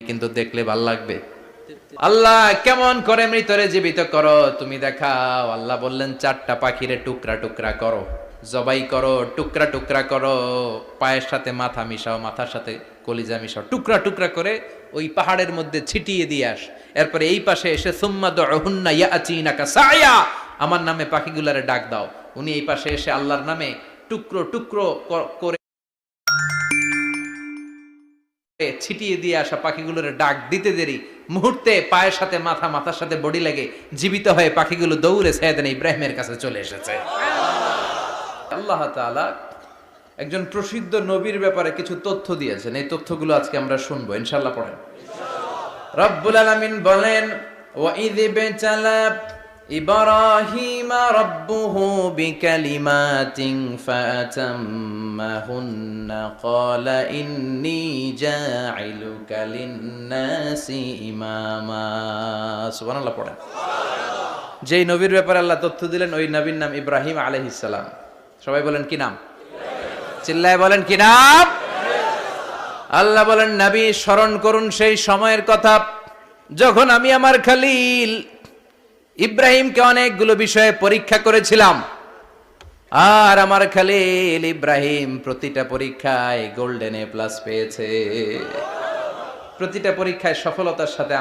কিন্তু দেখলে ভাল লাগবে। আল্লাহ কেমন করে মৃতরে জীবিত করো তুমি দেখাও। আল্লাহ বললেন 4টা পাখিরে টুকরা টুকরা করো, জবাই করো, টুকরা টুকরা করো, পায়ের সাথে মাথা মিশাও, মাথার সাথে কলিজা মিশাও, টুকরা টুকরা করে ওই পাহাড়ের মধ্যে ছিটিয়ে দিয়ে আস। এরপরে এই পাশে এসে সুম্মা দুহুন্না ইয়াতিনাকা সায়া, আমার নামে পাখিগুলারে ডাক দাও। উনি এই পাশে এসে আল্লাহর নামে টুকরো টুকরো করে ছিটিয়ে দিয়ে আসা পাখিগুলোর ডাক দিতে দেরি মুহূর্তে পায়ের সাথে মাথা, মাথার সাথে বডি লাগে জীবিত হয়ে পাখিগুলো দৌড়ে সাইয়েদনা ইব্রাহিমের কাছে চলে এসেছে। আল্লাহ তাআলা একজন প্রসিদ্ধ নবীর ব্যাপারে কিছু তথ্য দিয়েছেন, এই তথ্যগুলো আজকে আমরা শুনবো ইনশাআল্লাহ। পড়েন। রব্বুল আলামিন বলেন, ওয়া ইয বিতালা ইব্রাহিমা রাব্বুহু বিকালিমাতিন ফাতাম্মাহুন্না ক্বালা ইন্নী জাইলুকা লিন-নাসি ইমামা। সুবহানাল্লাহ পড়েন। যেই নবীর ব্যাপারে আল্লাহ তথ্য দিলেন ওই নবীর নাম ইব্রাহিম আলাইহিস সালাম। সবাই বলেন কি নাম? চিল্লায় বলেন কি নাম? আল্লাহ বলেন, নবী স্মরণ করুন সেই সময়ের কথা যখন আমি আমার খলিল ইব্রাহিমকে অনেকগুলো বিষয়ে পরীক্ষা করেছিলাম, আর আমার খলিল ইব্রাহিম প্রতিটা পরীক্ষায় গোল্ডেন এ প্লাস পেয়েছে। প্রতিটা পরীক্ষায় সফলতার সাথে